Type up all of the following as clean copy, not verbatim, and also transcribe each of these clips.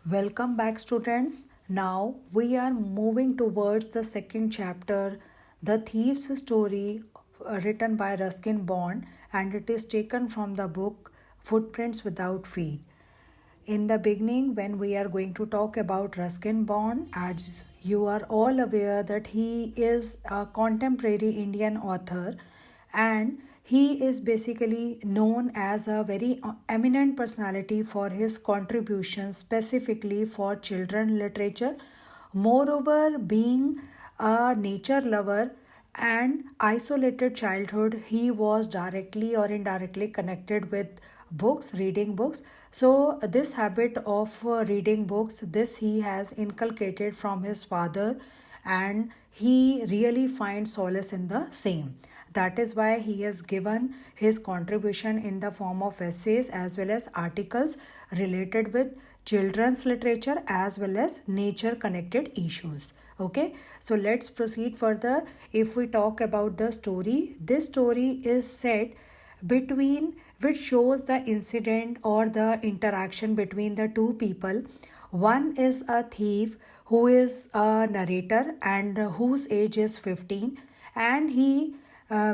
Welcome back, students. Now we are moving towards the second chapter, The Thief's Story, written by Ruskin Bond, and it is taken from the book Footprints Without Feet. In the beginning, when we are going to talk about Ruskin Bond, as you are all aware that he is a contemporary Indian author and he is basically known as a very eminent personality for his contributions specifically for children literature. Moreover, being a nature lover and isolated childhood, he was directly or indirectly connected with books, reading books. So this habit of reading books, this he has inculcated from his father, and he really finds solace in the same. That is why he has given his contribution in the form of essays as well as articles related with children's literature as well as nature connected issues. Okay, so let's proceed further. If we talk about the story, this story is set between, which shows the incident or the interaction between the two people. One is a thief who is a narrator and whose age is 15, and he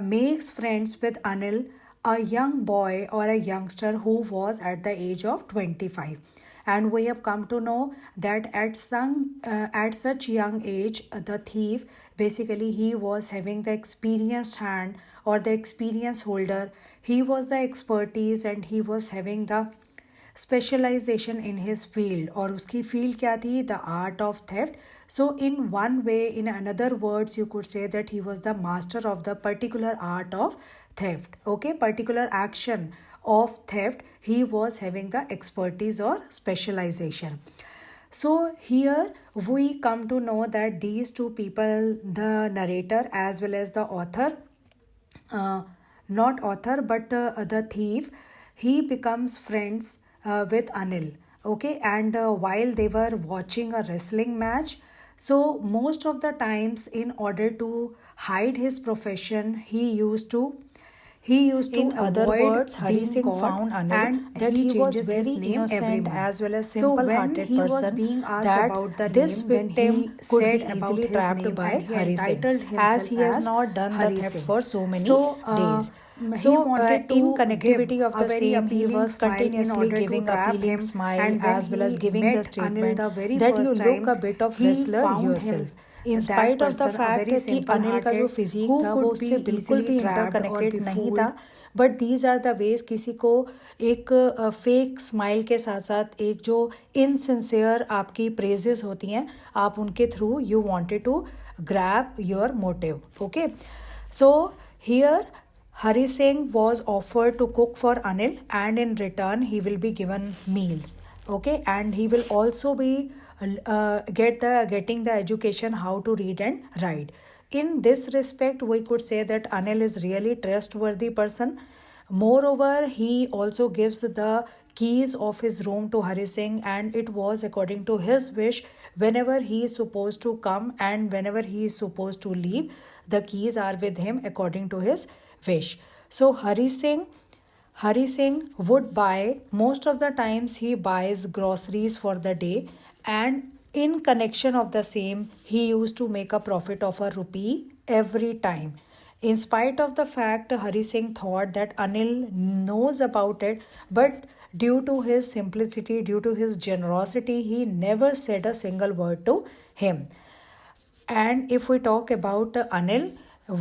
makes friends with Anil, a young boy or a youngster who was at the age of 25. And we have come to know that at such young age, the thief basically he was having the experienced hand or the experience holder. He was the expertise and he was having the specialization in his field. और उसकी field क्या थी? The art of theft. So in one way, in another words, you could say that he was the master of the particular art of theft. Okay, particular action of theft, he was having the expertise or specialization. So here we come to know that these two people, the narrator as well as the author, uh, not author but the thief, he becomes friends with Anil. Okay, and while they were watching a wrestling match, so most of the times, in order to hide his profession, he used to In other avoid words, Hari being Singh caught, found Anil and that he he was changes very his name every innocent month. as well as So simple when hearted he was person being asked that about the this name, then victim he could be said about easily his trapped name by and he Hari Singh entitled as himself he has as not done the Hari theft Singh. for so many So days. he So, wanted in to give connectivity of a the very same, he appealing was smile in continuously order to giving trap appealing him. smile And when as well as he giving the met Anil statement the very that you first look a time, bit of he wrestler found yourself. him, In that spite of the person, a fact very कि simple Anil का जो hearted, physique who था वो could be उससे बिल्कुल easily भी trapped or interconnected be नहीं fooled. था but these are the ways किसी को एक फेक स्माइल के साथ साथ एक जो इनसिंसियर आपकी प्रेजेस होती हैं आप उनके through you wanted to grab your motive. Okay, so here Hari Singh was offered to cook for Anil, and in return he will be given meals. Okay, and he will also be getting the education how to read and write. In this respect, we could say that Anil is really trustworthy person. Moreover, he also gives the keys of his room to Hari Singh, and it was according to his wish. Whenever he is supposed to come and whenever he is supposed to leave, the keys are with him according to his wish. So Hari Singh would buy, most of the times he buys groceries for the day, and in connection of the same he used to make a profit of a rupee every time. In spite of the fact Hari Singh thought that Anil knows about it, but due to his simplicity, due to his generosity, he never said a single word to him. And if we talk about Anil,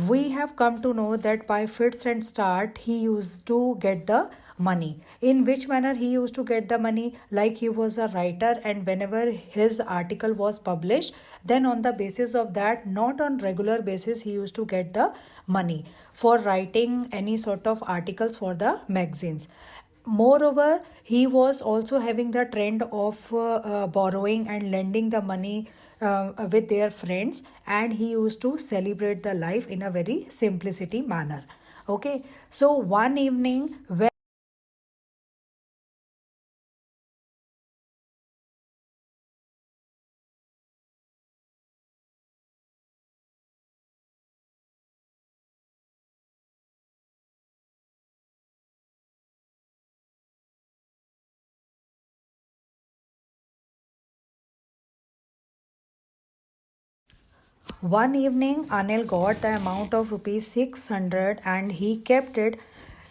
we have come to know that by fits and start, he used to get the money. In which manner he used to get the money? Like he was a writer, and whenever his article was published, then on the basis of that, not on regular basis, he used to get the money for writing any sort of articles for the magazines. Moreover, he was also having the trend of borrowing and lending the money with their friends, and he used to celebrate the life in a very simplicity manner. Okay, so one evening when One evening, Anil got the amount of rupees 600 and he kept it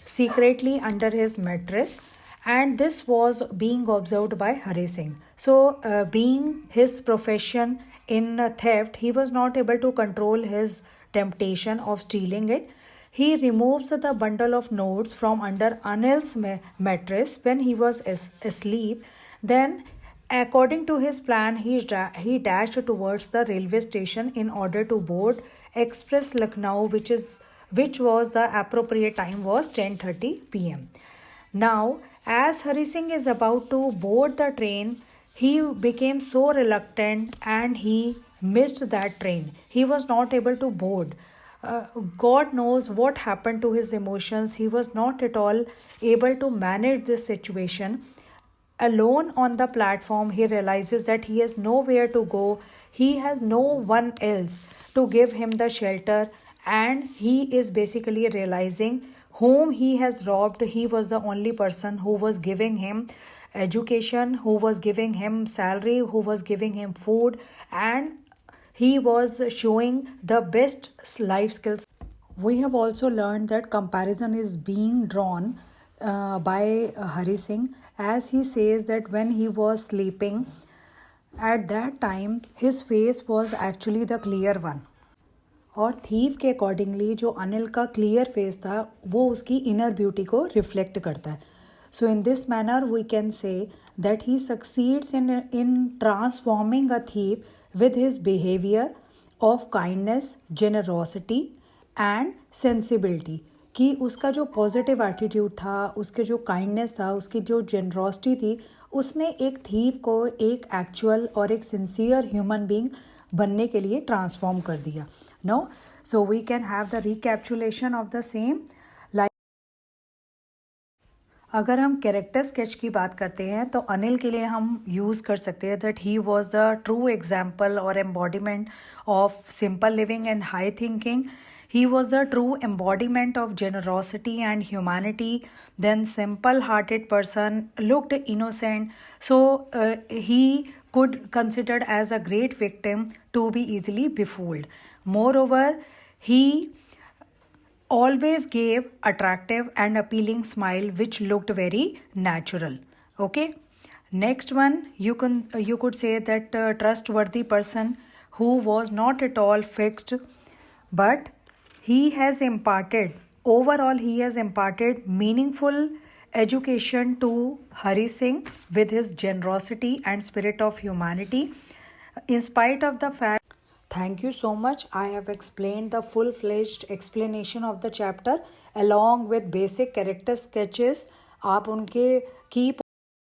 secretly under his mattress. And this was being observed by Hari Singh. So, being his profession in theft, he was not able to control his temptation of stealing it. He removes the bundle of notes from under Anil's mattress when he was asleep. Then, according to his plan, he dashed towards the railway station in order to board Express Lucknow, which was the appropriate time was 10:30 p.m. Now, as Hari Singh is about to board the train, he became so reluctant and he missed that train. He was not able to board. God knows what happened to his emotions. He was not at all able to manage this situation. Alone on the platform, he realizes that he has nowhere to go. He has no one else to give him the shelter, and he is basically realizing whom he has robbed. He was the only person who was giving him education, who was giving him salary, who was giving him food, and he was showing the best life skills. We have also learned that comparison is being drawn by Hari Singh, as he says that when he was sleeping, at that time his face was actually the clear one. और thief के accordingly जो अनिल का clear face था वो उसकी inner beauty को reflect करता है. So in this manner we can say that he succeeds in transforming a thief with his behavior of kindness, generosity and sensibility. कि उसका जो पॉजिटिव एटीट्यूड था, उसके जो काइंडनेस था, उसकी जो जेनरोसिटी थी, उसने एक थीव को एक एक्चुअल और एक सिंसियर ह्यूमन बीइंग बनने के लिए ट्रांसफॉर्म कर दिया. No, so we can have the recapitulation of the same. अगर हम कैरेक्टर स्केच की बात करते हैं तो अनिल के लिए हम यूज़ कर सकते हैं that he was the true example और embodiment of simple living and high thinking. He was a true embodiment of generosity and humanity. Then simple-hearted person, looked innocent. So he could considered as a great victim to be easily befooled. Moreover, he always gave attractive and appealing smile which looked very natural. Okay. Next one, you could say that trustworthy person who was not at all fixed, but he has imparted meaningful education to Hari Singh with his generosity and spirit of humanity. In spite of the fact, thank you so much. I have explained the full-fledged explanation of the chapter along with basic character sketches. आप उनके की